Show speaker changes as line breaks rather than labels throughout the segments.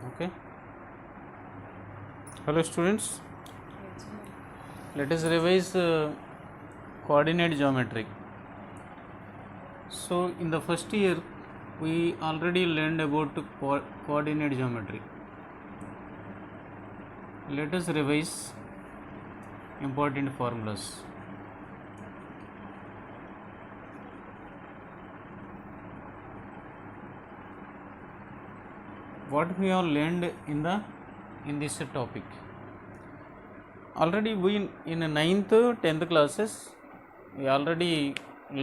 Okay. Hello students, let us revise coordinate geometry. So in the first year we already learned about coordinate geometry. Let us revise important formulas. What we have learned in this topic. Already we in 9th 10th classes we already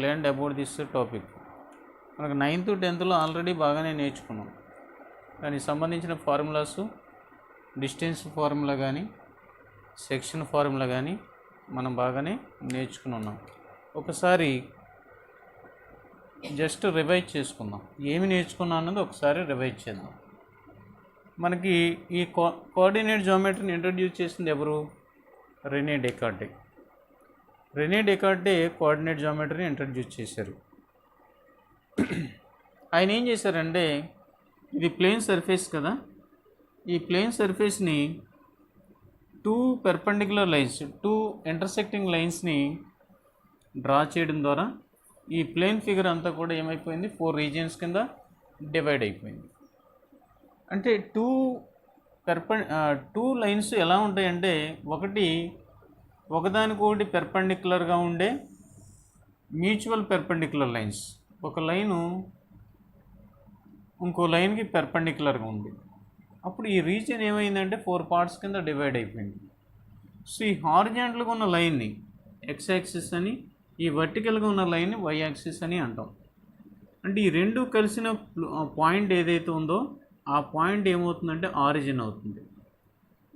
learned about this topic. మనకు 9th 10thలో already బాగానే నేర్చుకున్నాం. దానికి సంబంధించిన formulas, distance formula కానీ, section formula కానీ మనం బాగానే నేర్చుకుని ఉన్నాం. ఒకసారి జస్ట్ రివైజ్ చేసుకుందాం. ఏమి నేర్చుకున్నాం అన్నది ఒకసారి రివైజ్ చేద్దాం. మనకి ఈ కోఆర్డినేట్ జియోమెట్రీని ఇంట్రడ్యూస్ చేసింది ఎవరు? Rene Descartes. Rene Descartes coordinate జియోమెట్రీని ఇంట్రడ్యూస్ చేశారు. ఆయన ఏం చేశారంటే, ఇది ప్లేన్ సర్ఫేస్ కదా, ఈ ప్లేన్ సర్ఫేస్ని two perpendicular lines, two intersecting లైన్స్ని డ్రా చేయడం ద్వారా ఈ ప్లేన్ ఫిగర్ అంతా కూడా ఏమైపోయింది, 4 రీజియన్స్ కింద డివైడ్ అయిపోయింది. అంటే టూ లైన్స్ ఎలా ఉంటాయంటే, ఒకదానికొకటి పెర్పెండిక్యులర్గా ఉండే మ్యూచువల్ పెర్పెండిక్యులర్ లైన్స్. ఒక లైను ఇంకో లైన్కి పెర్పెండిక్యులర్గా ఉంది. అప్పుడు ఈ రీజియన్ ఏమైందంటే 4 పార్ట్స్ కింద డివైడ్ అయిపోయింది. సో ఈ హారిజాంటల్గా ఉన్న లైన్ని ఎక్స్ యాక్సిస్ అని, ఈ వర్టికల్గా ఉన్న లైన్ని వై యాక్సిస్ అని అంటాం. అంటే ఈ రెండు కలిసిన పాయింట్ ఏదైతే ఉందో ఆ పాయింట్ ఏమవుతుందంటే ఆరిజిన్ అవుతుంది.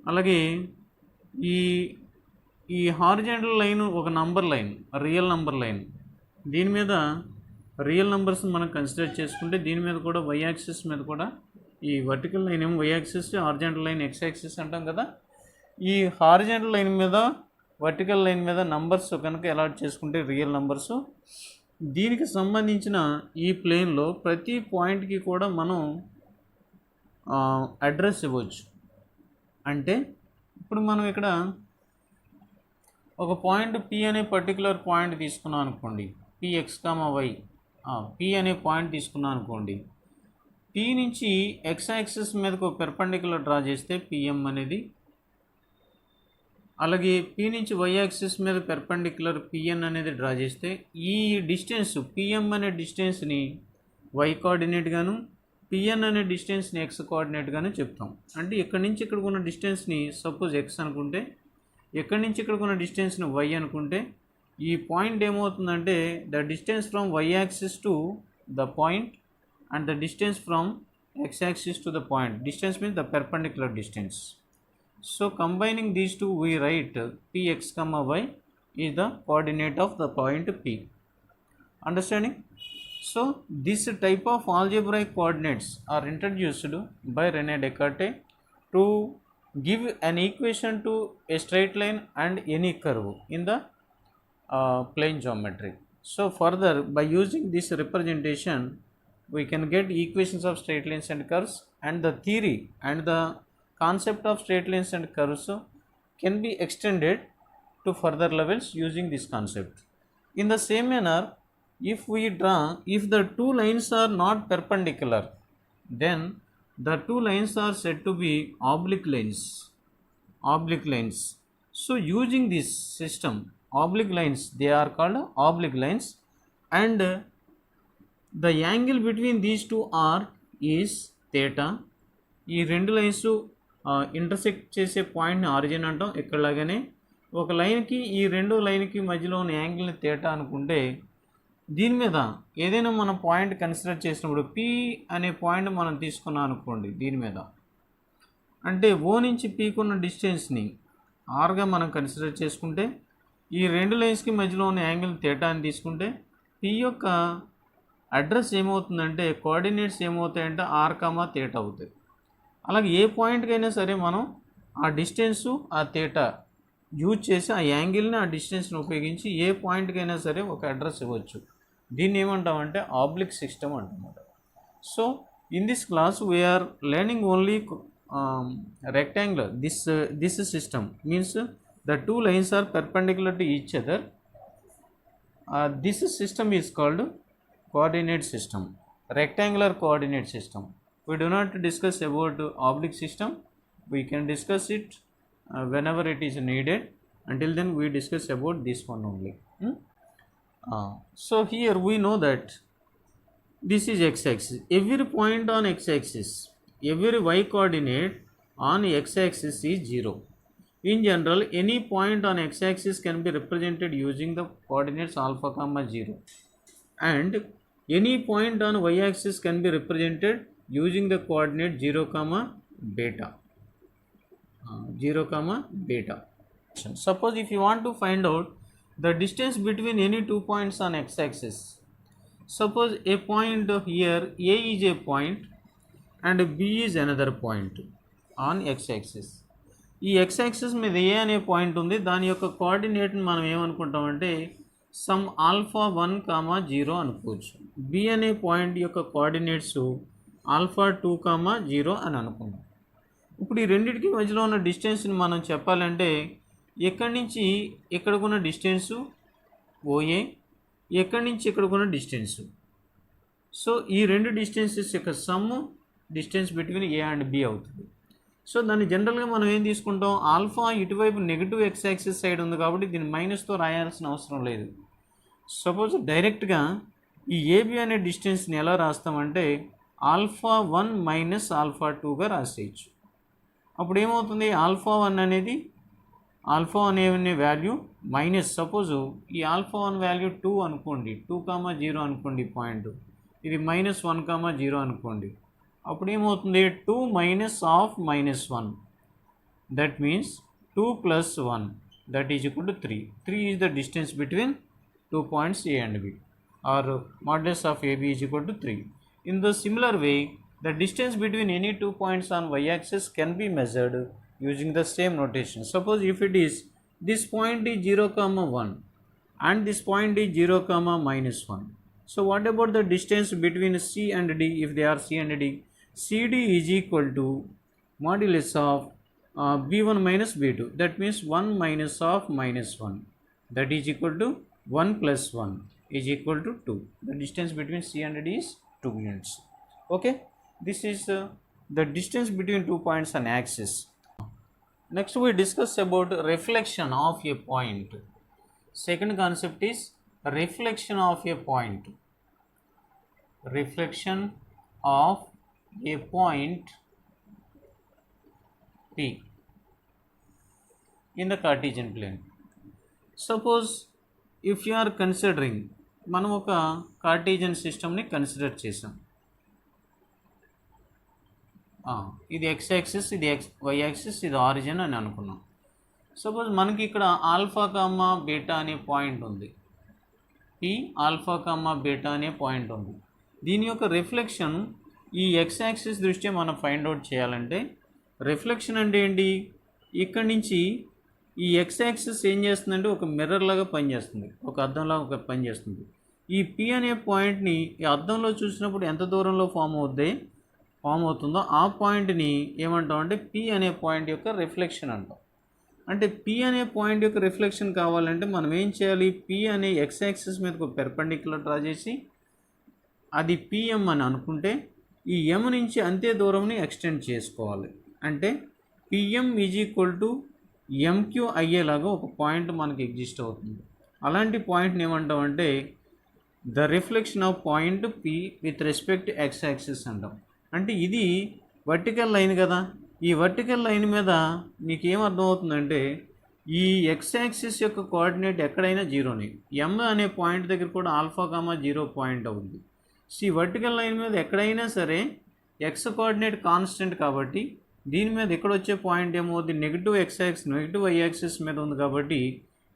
అలాగే ఈ హారిజాంటల్ లైన్ ఒక number line, real number line. దీని మీద రియల్ నంబర్స్ మనం కన్సిడర్ చేసుకుంటే దీని మీద కూడా వై యాక్సిస్ మీద కూడా, ఈ వర్టికల్ లైన్ ఏమో Y axis, horizontal line X axis అంటాం కదా. ఈ హారిజాంటల్ లైన్ మీద, వర్టికల్ లైన్ మీద నంబర్స్ కనుక అలాట్ చేసుకుంటే రియల్ నంబర్స్, దీనికి సంబంధించిన ఈ ప్లేన్లో ప్రతి పాయింట్కి కూడా మనం అడ్రస్ ఇవ్వచ్చు. అంటే ఇప్పుడు మనం ఇక్కడ ఒక పాయింట్ పి అనే పర్టికులర్ పాయింట్ తీసుకున్నాం అనుకోండి, పిఎక్స్ కామా వై, పి అనే పాయింట్ తీసుకున్నాం అనుకోండి. పి నుంచి ఎక్స్ యాక్సిస్ మీదకు పెర్పెండిక్యులర్ డ్రా చేస్తే పిఎం అనేది, అలాగే పి నుంచి వై యాక్సిస్ మీద పెర్పెండిక్యులర్ పిఎన్ అనేది డ్రా చేస్తే ఈ డిస్టెన్స్ పిఎం అనే డిస్టెన్స్ని వై కోఆర్డినేట్ గాను, పిఎన్ అనే డిస్టెన్స్ని ఎక్స్ కోఆర్డినేట్ గాను చెప్తాం. అంటే ఇక్కడి నుంచి ఇక్కడికి ఉన్న డిస్టెన్స్ని సపోజ్ ఎక్స్ అనుకుంటే, ఎక్కడి నుంచి ఇక్కడికి ఉన్న డిస్టెన్స్ని వై అనుకుంటే, ఈ పాయింట్ ఏమవుతుందంటే the distance from Y axis to the point and the distance from X axis to the point. Distance means the perpendicular distance. So combining these two we write px comma y is the coordinate of the point P. Understanding? So this type of algebraic coordinates are introduced by René Descartes to give an equation to a straight line and any curve in the plane geometry. So further, by using this representation we can get equations of straight lines and curves, and the theory and the concept of straight lines and curves can be extended to further levels using this concept. In the same manner, if the two lines are not perpendicular, then the two lines are said to be oblique lines. So using this system, oblique lines, they are called oblique lines, and the angle between these two is theta. ఈ రెండు lines intersect చేసే పాయింట్ని origin అంటాం. ఇక్కడలాగానే ఒక లైన్కి ఈ రెండో లైన్కి మధ్యలో ఉన్న యాంగిల్ని తేటా అనుకుంటే, దీని మీద ఏదైనా మనం పాయింట్ కన్సిడర్ చేసినప్పుడు పి అనే పాయింట్ మనం తీసుకున్నాం అనుకోండి, దీని మీద అంటే ఓ నుంచి పీకి ఉన్న డిస్టెన్స్ని ఆర్గా మనం కన్సిడర్ చేసుకుంటే, ఈ రెండు లైన్స్కి మధ్యలో ఉన్న యాంగిల్ తేటా అని తీసుకుంటే, పి యొక్క అడ్రస్ ఏమవుతుందంటే, కోఆర్డినేట్స్ ఏమవుతాయంటే ఆర్ కామా తేటా అవుతాయి. అలాగే ఏ పాయింట్కైనా సరే మనం ఆ డిస్టెన్సు, ఆ తేటా యూజ్ చేసి ఆ యాంగిల్ని, ఆ డిస్టెన్స్ని ఉపయోగించి ఏ పాయింట్కైనా సరే ఒక అడ్రస్ ఇవ్వచ్చు. దీన్ని ఏమంటామంటే ఆబ్లిక్ సిస్టమ్ అంటున్నారు. So in this class we are learning only rectangular, this system means the two lines are perpendicular to each other. This system is called coordinate system, rectangular coordinate system. We do not discuss about oblique system. We can discuss it whenever it is needed. Until then we discuss about this one only. So here we know that this is x-axis. Every point on x-axis, every y coordinate on x-axis is 0. In general, any point on x-axis can be represented using the coordinates alpha comma 0, and any point on y-axis can be represented using the coordinate 0 comma beta. 0 comma beta. Suppose if you want to find out the distance between any 2 points on x-axis, suppose a point here A is a point and B is another point on x-axis. ఈ x-axis మీద ఏ అనే point ఉంది, దాని యొక్క కోఆర్డినేట్ని మనం ఏమనుకుంటామంటే some alpha 1 comma 0 అనుకోవచ్చు. B అనే పాయింట్ యొక్క కోఆర్డినేట్స్ ఆల్ఫా 2 కామా 0 అని అనుకుందాం. ఇప్పుడు ఈ రెండింటికి మధ్యలో ఉన్న డిస్టెన్స్ని మనం చెప్పాలంటే ఎక్కడి నుంచి ఎక్కడికున్న డిస్టెన్సు OA, ఎక్కడి నుంచి ఎక్కడికున్న డిస్టెన్సు. సో ఈ రెండు డిస్టెన్సెస్ యొక్క some distance between A and B అవుతుంది. సో దాన్ని జనరల్గా మనం ఏం తీసుకుంటాం, ఆల్ఫా ఇటువైపు నెగిటివ్ ఎక్స్ యాక్సిస్ సైడ్ ఉంది కాబట్టి దీన్ని మైనస్తో రాయాల్సిన అవసరం లేదు. సపోజ్ డైరెక్ట్గా ఈ AB అనే డిస్టెన్స్ని ఎలా రాస్తామంటే ఆల్ఫా 1 మైనస్ ఆల్ఫా 2గా రాసేయచ్చు. అప్పుడు ఏమవుతుంది, ఆల్ఫా 1 అనేది ఆల్ఫా అనే వాల్యూ మైనస్, సపోజ్ ఈ ఆల్ఫా 1 వాల్యూ 2 అనుకోండి, 2 కామా 0 అనుకోండి పాయింట్, ఇది మైనస్ 1 కామా 0 అనుకోండి. అప్పుడు ఏమవుతుంది, 2 minus of minus 1, that means 2 plus 1, that is equal to 3. 3 is the distance between 2 points A and B, or modulus of AB is equal to 3. In the similar way the distance between any 2 points on y-axis can be measured using the same notation. Suppose if it is this point is 0 comma 1 and this point is 0 comma minus 1. So what about the distance between C and D if they are C and D? CD is equal to modulus of B1 minus B2. That means 1 minus of minus 1. That is equal to 1 plus 1 is equal to 2. The distance between C and D is 2 units. Okay. This is the distance between 2 points on axis. Next we discuss about reflection of a point. Second concept is reflection of a point. Reflection of a point P in the Cartesian plane. Suppose if you are considering, మనం ఒక Cartesian సిస్టమ్ని consider చేసాం. ఇది X axis, ఇది why axis, ఇది origin అని అనుకున్నాం. Suppose మనకి ఇక్కడ ఆల్ఫా కామా బీటా అనే పాయింట్ ఉంది, ఈ ఆల్ఫా కామా బీటా అనే పాయింట్ ఉంది. దీని యొక్క రిఫ్లెక్షన్ ఈ ఎక్స్ యాక్సిస్ దృష్ట్యా మనం ఫైండ్ అవుట్ చేయాలంటే, రిఫ్లెక్షన్ అంటే ఏంటి, ఇక్కడి నుంచి ఈ ఎక్స్ యాక్సిస్ ఏం చేస్తుందంటే ఒక మిర్రర్ లాగా పనిచేస్తుంది, ఒక అద్దంలాగా పనిచేస్తుంది. ఈ పి అనే పాయింట్ని ఈ అద్దంలో చూసినప్పుడు ఎంత దూరంలో ఫామ్ అవుతుందో ఆ పాయింట్ని ఏమంటాం అంటే పి అనే పాయింట్ యొక్క రిఫ్లెక్షన్ అంటాం. అంటే పి అనే పాయింట్ యొక్క రిఫ్లెక్షన్ కావాలంటే మనం ఏం చేయాలి, పి అనే ఎక్స్ యాక్సిస్ మీద ఒక పెర్పెండిక్యులర్ డ్రా చేసి అది పిఎం అని అనుకుంటే ఈ ఎం నుంచి అంతే దూరంని ఎక్స్టెండ్ చేసుకోవాలి. అంటే PM is equal to MQ అయ్యేలాగా ఒక పాయింట్ మనకి ఎగ్జిస్ట్ అవుతుంది. అలాంటి పాయింట్ని ఏమంటామంటే the reflection of point P with respect X axis అంటాం. అంటే ఇది వర్టికల్ లైన్ కదా, ఈ వర్టికల్ లైన్ మీద మీకు ఏమర్థమవుతుందంటే ఈ ఎక్స్ యాక్సిస్ యొక్క కోఆర్డినేట్ ఎక్కడైనా జీరోనే. ఎం అనే పాయింట్ దగ్గర కూడా ఆల్ఫా కామా 0 పాయింట్ అవుతుంది. సో ఈ వర్టికల్ లైన్ మీద ఎక్కడైనా సరే ఎక్స్ కోఆర్డినేట్ కాన్స్టెంట్ కాబట్టి దీని మీద ఇక్కడ వచ్చే పాయింట్ ఏమవుతుంది, negative X axis negative Y axis మీద ఉంది కాబట్టి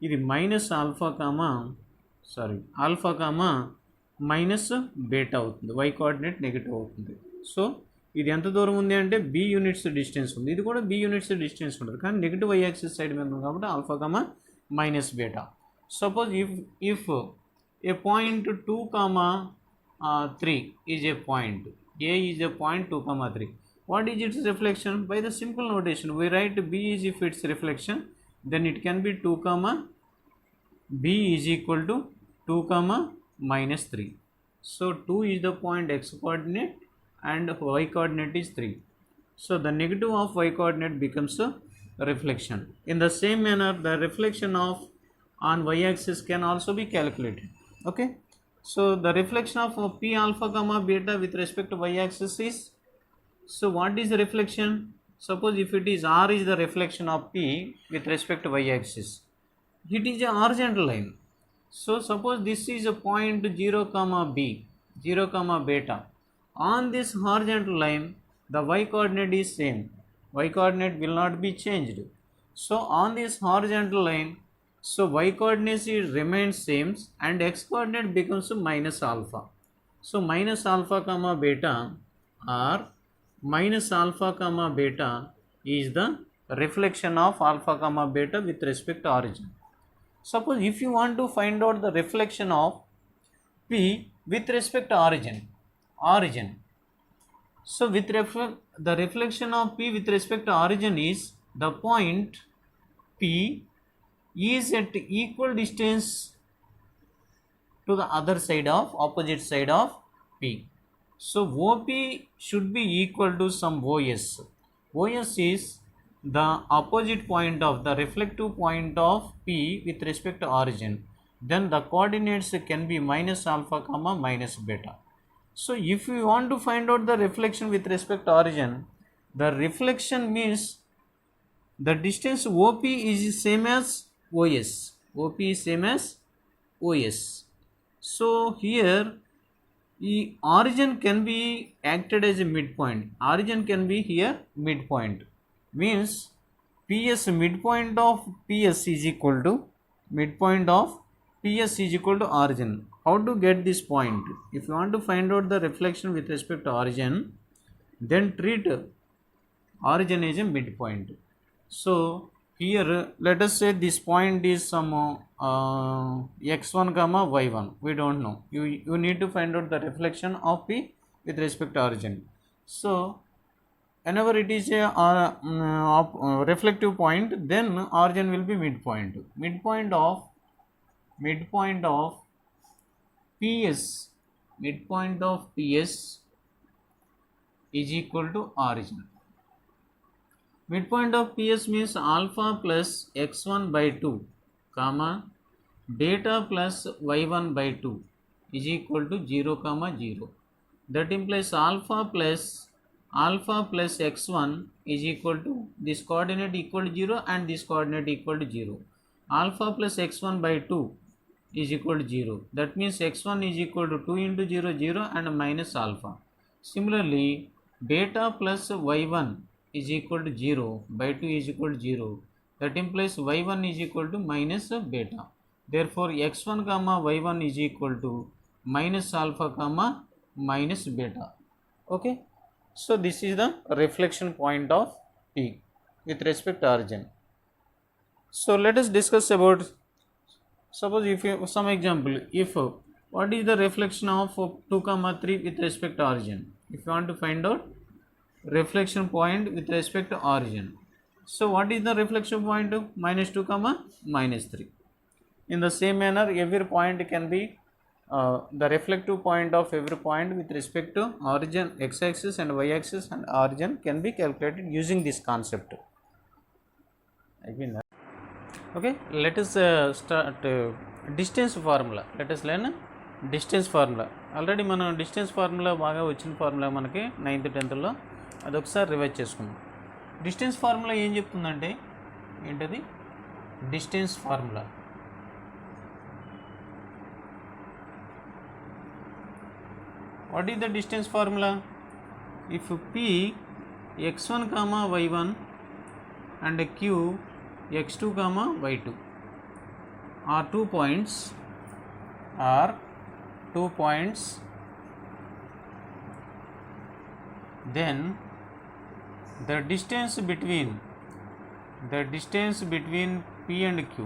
ఇది minus alpha comma minus beta అవుతుంది, వై కోఆర్డినేట్ నెగిటివ్ అవుతుంది. సో ఇది ఎంత దూరం ఉంది అంటే B యూనిట్స్ డిస్టెన్స్ ఉంది, ఇది కూడా B యూనిట్స్ డిస్టెన్స్ ఉంటుంది, కానీ నెగిటివ్ వై యాక్సిస్ సైడ్ మీద ఉంది కాబట్టి alpha comma minus beta. Suppose if A point 2, 3 is a point, A is a point 2, 3. What is its reflection? By the simple notation, we write B is if its reflection, then it can be 2 comma B is equal to 2 comma minus 3. So 2 is the point x coordinate and y coordinate is 3. So the negative of y coordinate becomes a reflection. In the same manner, the reflection of on y axis can also be calculated. Okay. So the reflection of p alpha comma beta with respect to y axis is, so what is the reflection? Suppose if it is r is the reflection of p with respect to y axis, it is a horizontal line. So suppose this is a point 0 comma b, 0 comma beta. On this horizontal line, the y coordinate is same. Y coordinate will not be changed. So on this horizontal line, so y coordinate remains same and x coordinate becomes minus alpha. So minus alpha comma beta or minus alpha comma beta is the reflection of alpha comma beta with respect to origin. Suppose if you want to find out the reflection of p with respect to origin. So with the reflection of p with respect to origin is the point p is at equal distance to the other side of opposite side of p. So OP should be equal to some OS. OS is the opposite point of the reflective point of p with respect to origin. Then the coordinates can be minus alpha comma minus beta. So if you want to find out the reflection with respect to origin, the reflection means the distance OP is same as OS. OP is same as OS. So here the origin can be acted as a midpoint. Origin can be here midpoint. Means PS midpoint of PS is equal to midpoint of PS is equal to origin. How to get this point? If you want to find out the reflection with respect to origin, then treat origin as a midpoint. So here let us say this point is some x1 comma y1. We don't know. You need to find out the reflection of p with respect to origin. So whenever it is a reflective point, then origin will be midpoint. Midpoint of PS is equal to origin. Midpoint of PS means alpha plus x1 by 2 comma beta plus y1 by 2 is equal to 0 comma 0. That implies alpha plus x1 is equal to this coordinate equal to 0 and this coordinate equal to 0. Alpha plus x1 by 2 is equal to 0. That means x1 is equal to 2 into 0 0 and minus alpha. Similarly, beta plus y1 is equal to 0 by 2 is equal to 0. That implies y1 is equal to minus beta. Therefore x1 comma y1 is equal to minus alpha comma minus beta. Okay. So this is the reflection point of p with respect to origin. So let us discuss about, suppose if you some example, if what is the reflection of 2 comma 3 with respect to origin. If you want to find out reflection point with respect to origin, so what is the reflection point of minus 2 comma minus 3. In the same manner, every point can be the reflective point of every point with respect to origin x-axis and y-axis and origin can be calculated using this concept. Okay, let us start distance formula. Let us learn distance formula. Already మనం distance formula బాగా వచ్చిన formula మనకి 9th 10th లో అదొకసారి revise చేసుకుందాం. Distance formula ఏం చెప్తుందంటే ఏంటది, distance formula what is the distance formula? If p x1 comma y1 and q x2 comma y2 are 2 points, then the distance between p and q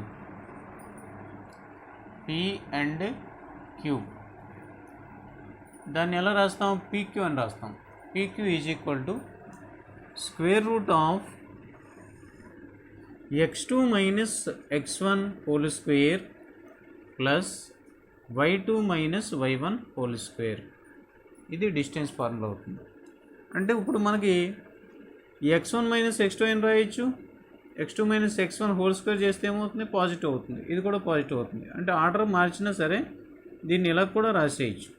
దాన్ని ఎలా రాస్తాం, pq అని రాస్తాం. pq is equal to square root of x2 minus x1 whole square plus y2 minus y1 whole square. ఇది distance formula అవుతుంది. అంటే ఇప్పుడు మనకి x1 మైనస్ x2 అని రాయొచ్చు, x2 minus x1 whole square చేస్తే ఏమవుతుంది, పాజిటివ్ అవుతుంది, ఇది కూడా పాజిటివ్ అవుతుంది. అంటే ఆర్డర్ మార్చినా సరే దీన్ని ఇలా కూడా రాసేయచ్చు.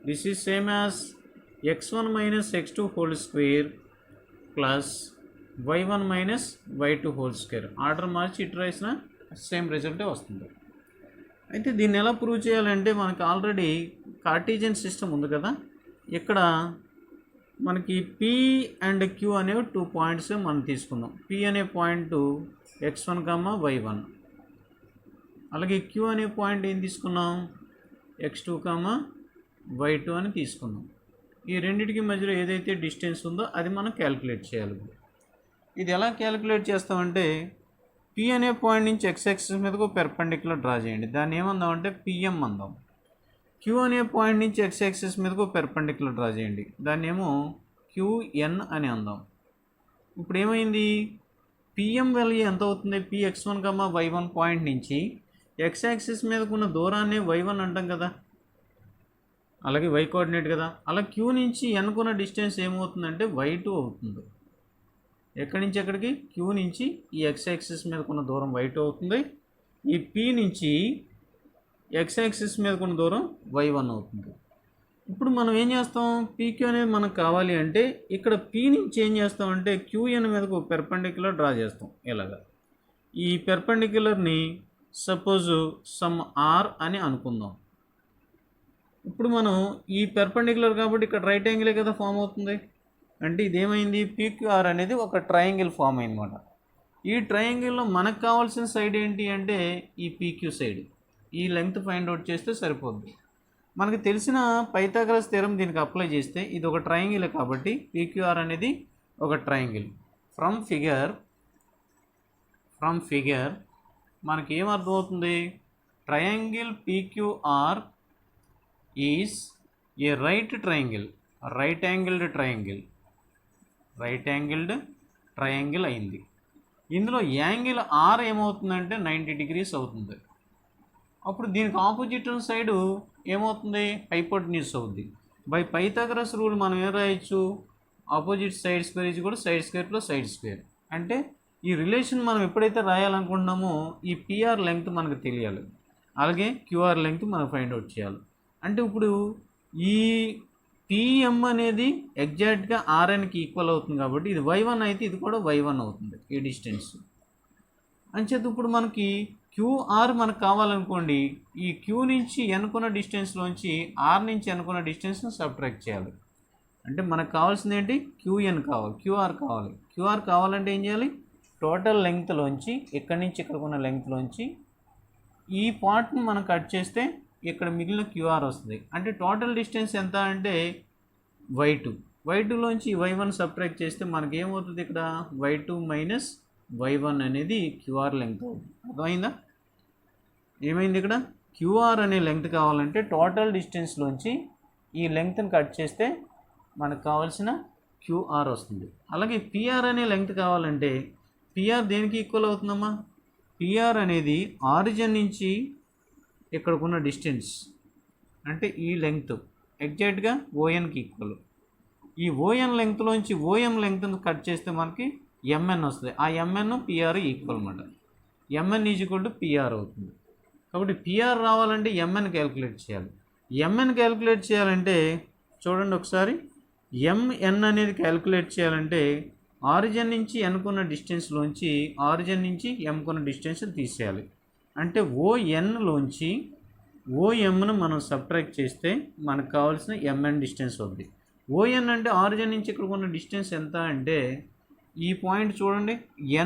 This is same as x1 minus x2 whole square plus y1 minus y2 whole square. Order మార్చి ఇటు రాసిన సేమ్ రిజల్టే వస్తుంది. అయితే దీన్ని ఎలా ప్రూవ్ చేయాలంటే మనకి ఆల్రెడీ కార్టీజియన్ సిస్టమ్ ఉంది కదా, ఇక్కడ మనకి P అండ్ Q అనేవి 2 పాయింట్స్ మనం తీసుకుందాం. P అనే పాయింట్ x1, y1, అలాగే Q అనే పాయింట్ ఏం తీసుకున్నాం, x2, y2 అని తీసుకున్నాం. ఈ రెండింటికి మధ్యలో ఏదైతే డిస్టెన్స్ ఉందో అది మనం క్యాలిక్యులేట్ చేయాలి. ఇది ఎలా క్యాలిక్యులేట్ చేస్తామంటే P అనే పాయింట్ నుంచి x యాక్సిస్ మీదకు పెర్పెండిక్యులర్ డ్రా చేయండి, దాన్ని ఏమందాం అంటే PM అందాం. Q అనే పాయింట్ నుంచి x యాక్సిస్ మీదకు పెర్పెండిక్యులర్ డ్రా చేయండి, దాన్ని ఏమో QN అని అందాం. ఇప్పుడు ఏమైంది, PM వాల్యూ ఎంత అవుతుంది, Px1, y1 పాయింట్ నుంచి x యాక్సిస్ మీదకున్న దూరాన్ని y1 అంటాం కదా, అలాగే y కోఆర్డినేట్ కదా. అలా Q నుంచి Nకున్న డిస్టెన్స్ ఏమవుతుందంటే y2 అవుతుంది. ఎక్కడి నుంచి ఎక్కడికి, Q నుంచి ఈ x యాక్సిస్ మీదకున్న దూరం y2 అవుతుంది. ఈ P నుంచి x యాక్సిస్ మీదకున్న దూరం y1 అవుతుంది. ఇప్పుడు మనం ఏం చేస్తాం, PQ అనేది మనకు కావాలి అంటే ఇక్కడ P నుంచి ఏం చేస్తాం అంటే QN మీదకు పెర్పెండిక్యులర్ డ్రా చేస్తాం. ఇలాగా ఈ పెర్పెండిక్యులర్ని సపోజ్ సమ్ R అని అనుకుందాం. ఇప్పుడు మనం ఈ పెర్పెండిక్యులర్ కాబట్టి ఇక్కడ రైట్ యాంగిలే కదా ఫామ్ అవుతుంది. అంటే ఇదేమైంది, PQR అనేది ఒక ట్రయాంగిల్ ఫామ్ అయిందన్నమాట. ఈ ట్రయాంగిల్లో మనకు కావాల్సిన సైడ్ ఏంటి అంటే ఈ PQ సైడ్. ఈ లెంగ్త్ ఫైండ్ అవుట్ చేస్తే సరిపోద్ది. మనకు తెలిసిన పైథాగరస్ థియరం దీనికి అప్లై చేస్తే ఇది ఒక ట్రయాంగిల్ కాబట్టి PQR అనేది ఒక ట్రయాంగిల్. ఫ్రమ్ ఫిగర్ మనకి ఏం అర్థమవుతుంది, triangle PQR is a right angled triangle అయింది. ఇందులో యాంగిల్ R ఏమవుతుందంటే 90 degrees అవుతుంది. అప్పుడు దీనికి ఆపోజిట్ సైడ్ ఏమవుతుంది, హైపోటెన్యూస్ అవుద్ది. బై పైథాగరస్ రూల్ మనం ఏం రాయొచ్చు, ఆపోజిట్ సైడ్ స్క్వేర్ ఈజ్ కూడా side square plus side square. అంటే ఈ రిలేషన్ మనం ఎప్పుడైతే రాయాలనుకుంటున్నామో ఈ PR లెంగ్త్ మనకు తెలియాలి, అలాగే QR లెంగ్త్ మనం ఫైండ్ అవుట్ చేయాలి. అంటే ఇప్పుడు ఈ PM అనేది ఎగ్జాక్ట్గా RNకి ఈక్వల్ అవుతుంది కాబట్టి ఇది y1 అయితే ఇది కూడా y1 అవుతుంది ఈ డిస్టెన్స్. అంచేత ఇప్పుడు మనకి QR మనకు కావాలనుకోండి, ఈ Q నుంచి అనుకున్న డిస్టెన్స్లోంచి R నుంచి అనుకున్న డిస్టెన్స్ని సబ్ట్రాక్ట్ చేయాలి. అంటే మనకు కావాల్సింది ఏంటి, QN కావాలి, QR కావాలి. QR కావాలంటే ఏం చేయాలి, టోటల్ లెంగ్త్లోంచి ఇక్కడి నుంచి ఇక్కడికున్న లెంగ్త్లోంచి ఈ పార్ట్ని మనం కట్ చేస్తే ఇక్కడ మిగిలిన QR వస్తుంది. అంటే టోటల్ డిస్టెన్స్ ఎంత అంటే y2లోంచి y1 సబ్ట్రాక్ట్ చేస్తే మనకి ఏమవుతుంది, ఇక్కడ y2 మైనస్ y1 అనేది QR లెంగ్త్ అవుతుంది. అర్థమైందా, ఏమైంది, ఇక్కడ QR అనే లెంగ్త్ కావాలంటే టోటల్ డిస్టెన్స్లోంచి ఈ లెంగ్త్ని కట్ చేస్తే మనకు కావాల్సిన QR వస్తుంది. అలాగే PR అనే లెంగ్త్ కావాలంటే PR దేనికి ఈక్వల్ అవుతుందమ్మా, PR అనేది ఆరిజిన్ నుంచి ఇక్కడికున్న డిస్టెన్స్, అంటే ఈ లెంగ్త్ ఎగ్జాక్ట్గా ONకి ఈక్వల్. ఈ ON లెంగ్త్లోంచి OM లెంగ్త్ని కట్ చేస్తే మనకి MN వస్తుంది. ఆ MN PR ఈక్వల్ అన్నమాట. MN is equal to PR అవుతుంది. కాబట్టి PR రావాలంటే MN క్యాలిక్యులేట్ చేయాలి. MN క్యాలిక్యులేట్ చేయాలంటే చూడండి ఒకసారి, MN అనేది క్యాలిక్యులేట్ చేయాలంటే ఆరిజిన్ నుంచి అనుకున్న డిస్టెన్స్లోంచి ఆరిజిన్ నుంచి ఎంకున్న డిస్టెన్స్ తీసేయాలి. అంటే ONలోంచి OMను మనం సబ్ట్రాక్ట్ చేస్తే మనకు కావాల్సిన MN డిస్టెన్స్ అవుతుంది. ON అంటే ఆరిజిన్ నుంచి ఇక్కడ ఉన్న డిస్టెన్స్ ఎంత అంటే ఈ పాయింట్ చూడండి,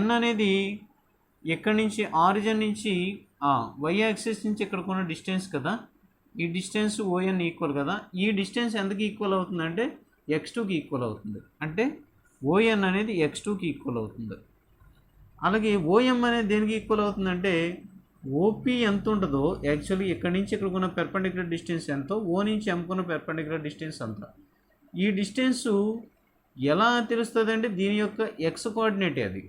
N అనేది ఎక్కడి నుంచి ఆరిజిన్ నుంచి y యాక్సిస్ నుంచి ఇక్కడికి ఉన్న డిస్టెన్స్ కదా, ఈ డిస్టెన్స్ ON ఈక్వల్ కదా. ఈ డిస్టెన్స్ ఎంతకి ఈక్వల్ అవుతుందంటే x2కి ఈక్వల్ అవుతుంది. అంటే ON అనేది x2కి ఈక్వల్ అవుతుంది. అలాగే OM అనేది దేనికి ఈక్వల్ అవుతుందంటే OP ఎంత ఉంటుందో యాక్చువల్లీ ఇక్కడి నుంచి ఇక్కడికి ఉన్న పెర్పెండిక్యులర్ డిస్టెన్స్ ఎంతో O నుంచి ఎంకున్న పెర్పెండిక్యులర్ డిస్టెన్స్ అంత. ఈ డిస్టెన్సు ఎలా తెలుస్తుంది అంటే దీని యొక్క ఎక్స్ కోఆర్డినేటే అది.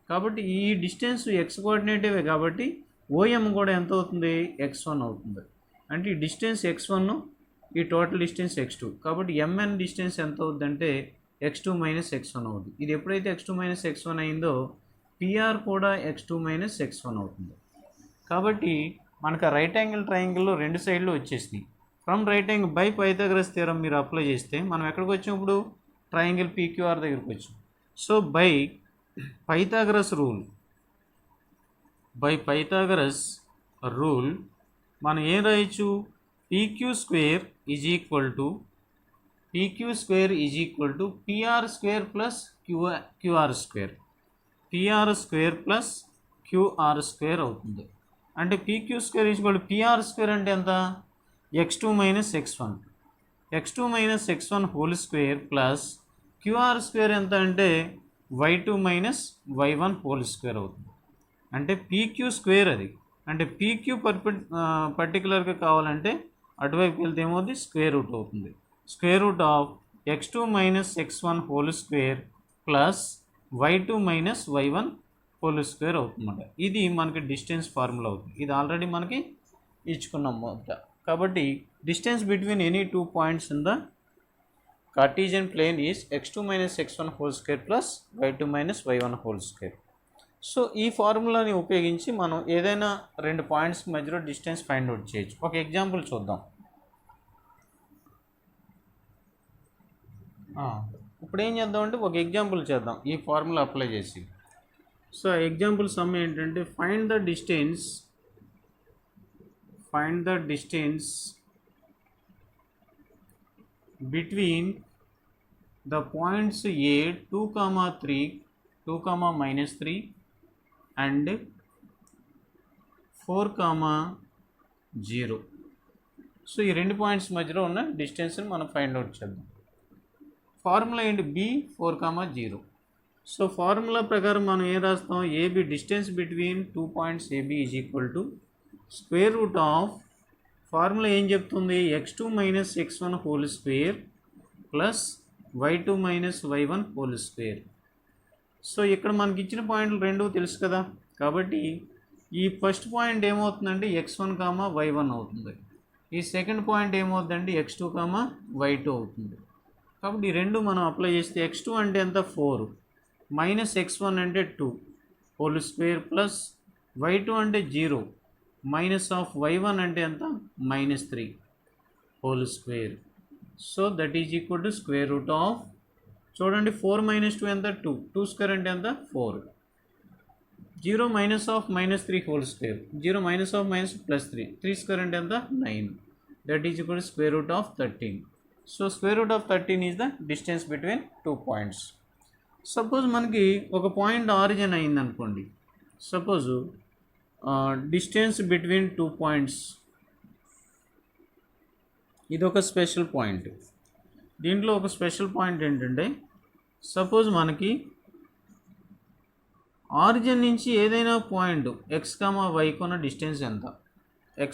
కాబట్టి ఈ డిస్టెన్స్ ఎక్స్ కోఆర్డినేటివే కాబట్టి ఓఎం కూడా ఎంత అవుతుంది, x1 అవుతుంది. అంటే ఈ డిస్టెన్స్ x1, ఈ టోటల్ డిస్టెన్స్ x2. కాబట్టి ఎంఎన్ డిస్టెన్స్ ఎంత అవుతుందంటే x2 మైనస్ x1 అవుతుంది. ఇది ఎప్పుడైతే x2 మైనస్ x1 అయిందో పిఆర్ కూడా x2 మైనస్ x1 అవుతుంది. కాబట్టి మనకు రైట్ యాంగిల్ ట్రయాంగిల్లో రెండు సైడ్లు వచ్చేసినాయి. From right angle by Pythagoras theorem మీరు అప్లై చేస్తే మనం ఎక్కడికి వచ్చినప్పుడు ట్రయాంగిల్ పీక్యూఆర్ దగ్గరికి వచ్చాం. సో బై పైథాగరస్ రూల్ మనం ఏం రాయొచ్చు, PQ square is equal to PR square plus QR square అవుతుంది. అంటే PQ square is equal to PR square అంటే ఎంత, x2 minus x1 whole square plus QR square ఎంత అంటే y2 minus y1 whole square అవుతుంది. అంటే పీక్యూ స్క్వేర్ అది. అంటే పీక్యూ పర్టికులర్గా కావాలంటే అటువైపు వెళ్తే ఏమవుతుంది, స్క్వేర్ రూట్ అవుతుంది. Square root of x2 minus x1 whole square plus y2 minus y1 whole square అవుతుందన్నమాట. ఇది మనకి డిస్టెన్స్ ఫార్ములా అవుతుంది. ఇది ఆల్రెడీ మనకి ఇచ్చుకున్నాం మొదట. కాబట్టి distance between any two points in the Cartesian plane is x2 minus x1 whole square plus y2 minus y1 whole square. So ఈ ఫార్ములాని ఉపయోగించి మనం ఏదైనా రెండు పాయింట్స్ మధ్యలో డిస్టెన్స్ ఫైండ్ అవుట్ చేయొచ్చు. ఒక ఎగ్జాంపుల్ చూద్దాం. ఇప్పుడు ఏం చేద్దామంటే ఒక ఎగ్జాంపుల్ చేద్దాం ఈ ఫార్ములా అప్లై చేసి. సో ఎగ్జాంపుల్ సమ్ ఏంటంటే find the distance between the points A 2, 3 2, -3 and 4, 0. So ఈ రెండు పాయింట్స్ మధ్యలో ఉన్న డిస్టెన్స్ని మనం ఫైండ్ అవుట్ చేద్దాం. ఫార్ములా ఏంటి, B4, 0. సో ఫార్ములా ప్రకారం మనం ఏం రాస్తాం, AB distance between two points AB is equal to square root of, formula ఏం చెప్తుంది, x2 minus x1 whole square plus y2 minus y1 whole square. So ఇక్కడ మనకి ఇచ్చిన పాయింట్లు రెండు తెలుసు కదా. కాబట్టి ఈ ఫస్ట్ పాయింట్ ఏమవుతుందంటే x1, y1 అవుతుంది. ఈ సెకండ్ పాయింట్ ఏమవుతుందంటే x2, y2 అవుతుంది. కాబట్టి ఈ రెండు మనం అప్లై చేస్తే x2 అంటే ఎంత 4 మైనస్ x1 అంటే 2 హోల్ స్క్వేర్ ప్లస్ y2 అంటే 0 మైనస్ ఆఫ్ y1 అంటే ఎంత -3 whole square. So that is equal to square root of, చూడండి 4 మైనస్ 2 ఎంత 2 స్క్వేర్ అంటే ఎంత 4, 0 minus of -3 whole square, 0 minus of minus plus 3 square అంటే ఎంత 9, that is equal to square root of 13. So square root of 13 is the distance between two points. Suppose మనకి ఒక point origin అయింది అనుకోండి. Suppose distance between two points, ఇది ఒక special point. దీంట్లో ఒక స్పెషల్ పాయింట్ ఏంటంటే సపోజ్ మనకి ఆరిజిన్ నుంచి ఏదైనా పాయింట్ x, yకి ఉన్న డిస్టెన్స్ ఎంత, x,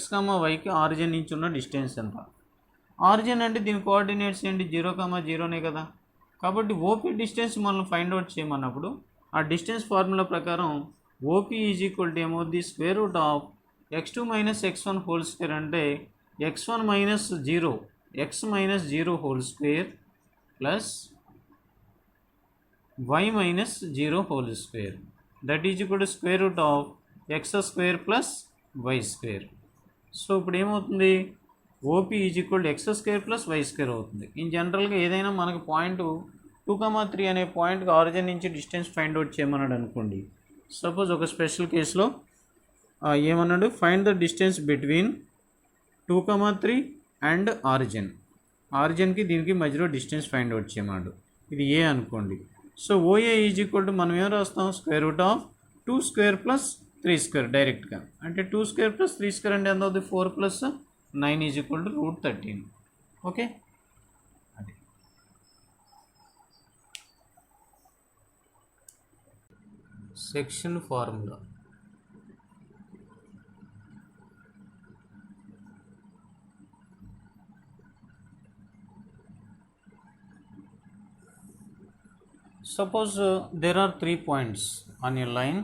yకి ఆరిజిన్ నుంచి ఉన్న డిస్టెన్స్ ఎంత. ఆరిజిన్ అంటే దీని కోఆర్డినేట్స్ ఏంటి 0, 0నే కదా. కాబట్టి ఓపీ డిస్టెన్స్ మనం ఫైండ్ అవుట్ చేయమన్నప్పుడు ఆ డిస్టెన్స్ ఫార్ములా ప్రకారం ఓపీ ఈజ్ ఈక్వల్ టు ఏమవుద్ది, square root of x2 minus x1 whole square అంటే x1 minus 0 x minus 0 whole square plus y minus 0 whole square, that is equal to square root of x square plus y square. So ఇప్పుడు ఏమవుతుంది, OP is equal to x square plus y square అవుతుంది. In జనరల్గా ఏదైనా మనకు point 2, 3 అనే పాయింట్కి origin నుంచి distance find out చేయమన్నాడు అనుకోండి. సపోజ్ ఒక స్పెషల్ కేసులో ఏమన్నాడు, find the distance between 2, 3 and ఆరిజిన్కి దీనికి మధ్యలో డిస్టెన్స్ ఫైండ్ అవుట్ చేయమన్నాడు. ఇది ఏ అనుకోండి. So OA is equal to మనం ఏం రాస్తాం, square root of 2 square plus 3 square డైరెక్ట్గా. అంటే 2 స్క్వేర్ ప్లస్ 3 స్క్వేర్ అంటే ఎంత అవుతుంది, 4 plus 9 is equal to √13. Okay, అది section formula. Suppose there are 3 points on a line.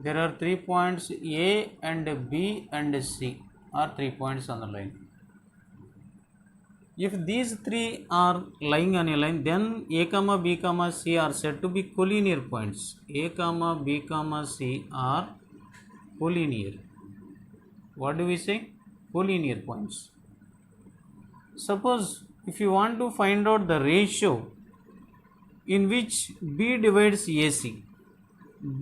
There are 3 points A and B and C are 3 points on the line. If these 3 are lying on a line, then A comma B comma C are said to be collinear points. A comma B comma C are collinear. What do we say? Collinear points. Suppose if you want to find out the ratio in which B divides AC, B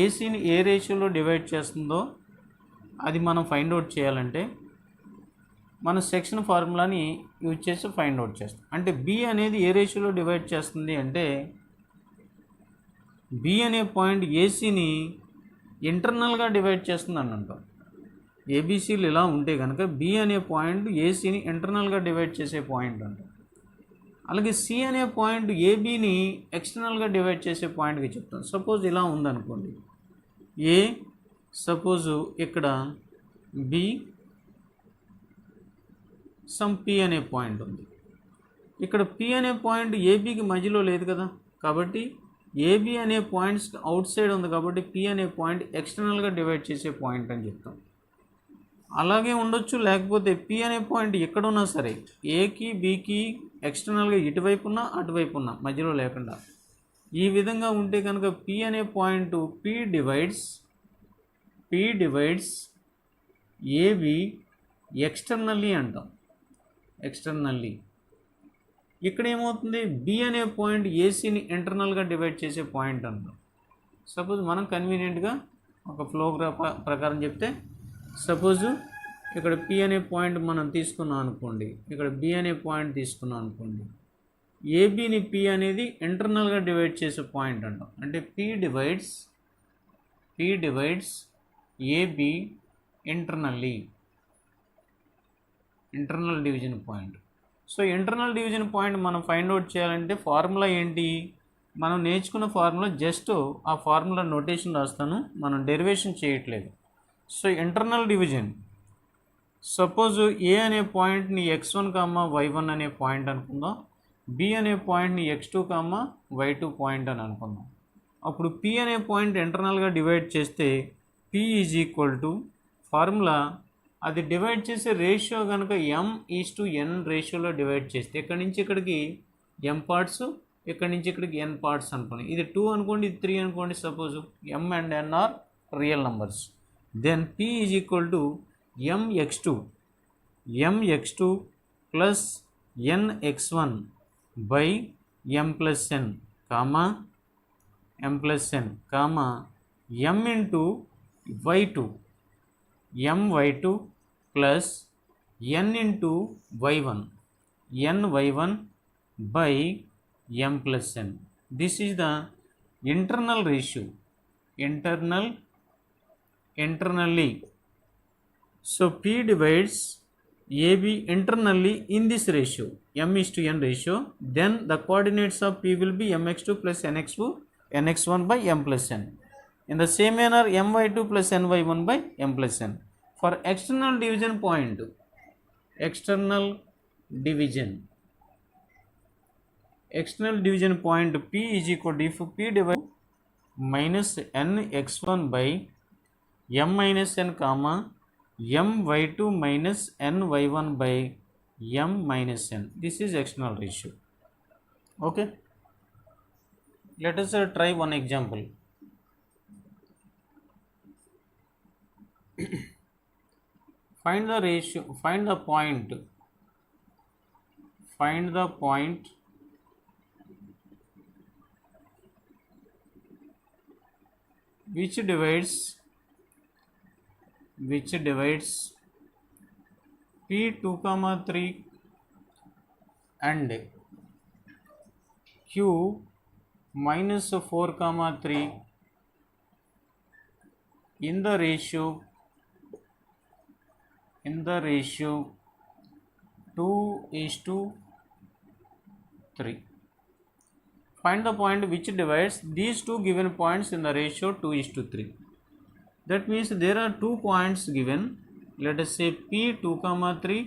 ACని ఏ రేషియోలో divide చేస్తుందో అది మనం find out చేయాలంటే మన section ఫార్ములాని use చేసి find out చేస్తాం. అంటే B అనేది ఏ రేషియోలో డివైడ్ చేస్తుంది అంటే B అనే పాయింట్ ఏసీని ఇంటర్నల్గా డివైడ్ చేస్తుంది అని అంటాం. ఏబీసీలు ఇలా ఉంటే కనుక B అనే పాయింట్ ఏసీని ఇంటర్నల్గా డివైడ్ చేసే పాయింట్ అంటాం. అలాగే C అనే పాయింట్ ఏబీని ఎక్స్టర్నల్గా డివైడ్ చేసే పాయింట్కి చెప్తాం. సపోజ్ ఇలా ఉందనుకోండి, ఏ సపోజు ఇక్కడ B సమ్ P అనే పాయింట్ ఉంది. ఇక్కడ P అనే పాయింట్ ఏబీకి మధ్యలో లేదు కదా, కాబట్టి ఏబీ అనే పాయింట్స్ అవుట్ సైడ్ ఉంది కాబట్టి P అనే పాయింట్ ఎక్స్టర్నల్గా డివైడ్ చేసే పాయింట్ అని చెప్తాం. అలాగే ఉండొచ్చు, లేకపోతే P అనే పాయింట్ ఎక్కడున్నా సరే ఏకి బీకి ఎక్స్టర్నల్గా ఇటువైపు ఉన్నా అటువైపు ఉన్నా మధ్యలో లేకుండా ఈ విధంగా ఉంటే కనుక P అనే point P divides AB externally అంటాం. ఎక్స్టర్నల్లీ ఇక్కడ ఏమవుతుంది, B అనే పాయింట్ ఏసీని ఇంటర్నల్గా డివైడ్ చేసే పాయింట్ అంటాం. సపోజ్ మనం కన్వీనియంట్గా ఒక ఫ్లోగ్రాఫ్ ప్రకారం చెప్తే, సపోజు ఇక్కడ P అనే పాయింట్ మనం తీసుకున్నాం అనుకోండి, ఇక్కడ B అనే పాయింట్ తీసుకున్నాం అనుకోండి, ఏబీని P అనేది ఇంటర్నల్గా డివైడ్ చేసే పాయింట్ అంటాం. అంటే P divides AB internal division point. So internal division point మనం ఫైండ్ అవుట్ చేయాలంటే ఫార్ములా ఏంటి, మనం నేర్చుకున్న ఫార్ములా జస్ట్ ఆ ఫార్ములా నోటేషన్ రాస్తాను, మనం డెరివేషన్ చేయట్లేదు. So internal division, suppose A అనే పాయింట్ని x1, y1 అనే పాయింట్ అనుకుందాం, B అనే పాయింట్ని x2, y2 పాయింట్ అని అనుకుందాం. అప్పుడు P అనే పాయింట్ ఇంటర్నల్గా డివైడ్ చేస్తే P is equal to formula, అది డివైడ్ చేసే రేషియో కనుక m:n రేషియోలో డివైడ్ చేస్తే ఇక్కడి నుంచి ఇక్కడికి m పార్ట్స్, ఇక్కడి నుంచి ఇక్కడికి n పార్ట్స్ అనుకోండి. ఇది 2 అనుకోండి, ఇది 3 అనుకోండి. Suppose m and n are real numbers. Then P is equal to mx2 plus nx1 by m plus n comma m into y2 my2 plus n into y1 ny1 by m plus n. This is the internal ratio, internally. So P divides AB internally in this ratio, m:n ratio. Then the coordinates of P will be mx2 plus nx1 by m plus n. In the same manner, my2 plus ny1 by m plus n. For external division point, external division point P is equal to, if P divides minus nx1 by m minus n comma my2 minus ny1 by m minus n. This is external ratio. Okay, let us try one example. Find the ratio, find the point which divides P2, 3 and Q minus 4, 3 in the ratio 2:3. Find the point which divides these two given points in the ratio 2:3. That means there are 2 points given. Let us say P2, 3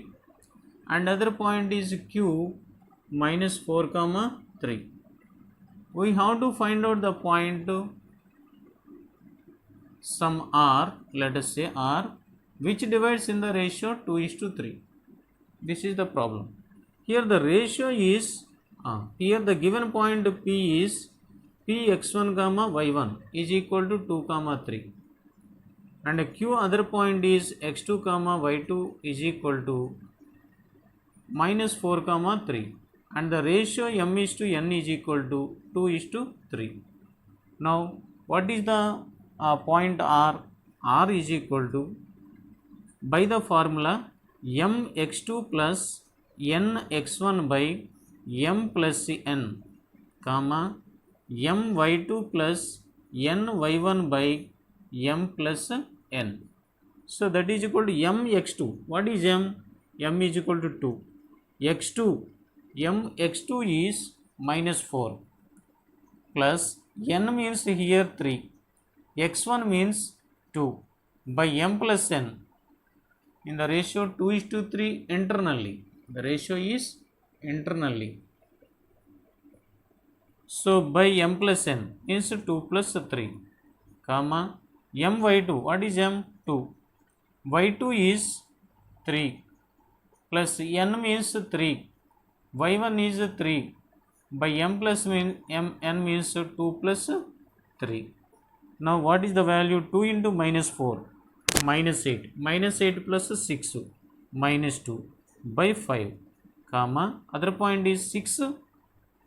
and other point is Q minus 4, 3. we have to find out the point some r, let us say r, which divides in the ratio 2:3. This is the problem. Here the ratio is here the given point p is px1 comma y1 is equal to 2 comma 3, and q other point is x2 comma y2 is equal to minus 4 comma 3, and the ratio m is to n is equal to 2:3. Now what is the point r? R is equal to, by the formula, m x2 plus n x1 by m plus n, comma m y2 plus n y1 by m plus n. So that is equal to m x2. What is m? M is equal to 2. x2, m x2 is minus 4, plus n means here 3, x1 means 2, by m plus n in the ratio 2:3 internally. The ratio is internally. So by m plus n means 2 plus 3, comma m y2. What is m? 2. y2 is 3, plus n means 3, y1 is 3, by m plus n means 2 plus 3. Now what is the value? 2 into minus 4, minus 8, minus 8 plus 6, minus 2, by 5, comma other point is 6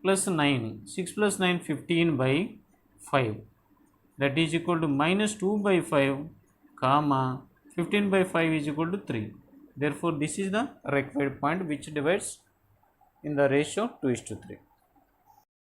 plus 9, 6 plus 9 15 by 5, that is equal to minus 2 by 5, comma 15 by 5 is equal to 3. Therefore this is the required point which divides in the ratio 2:3.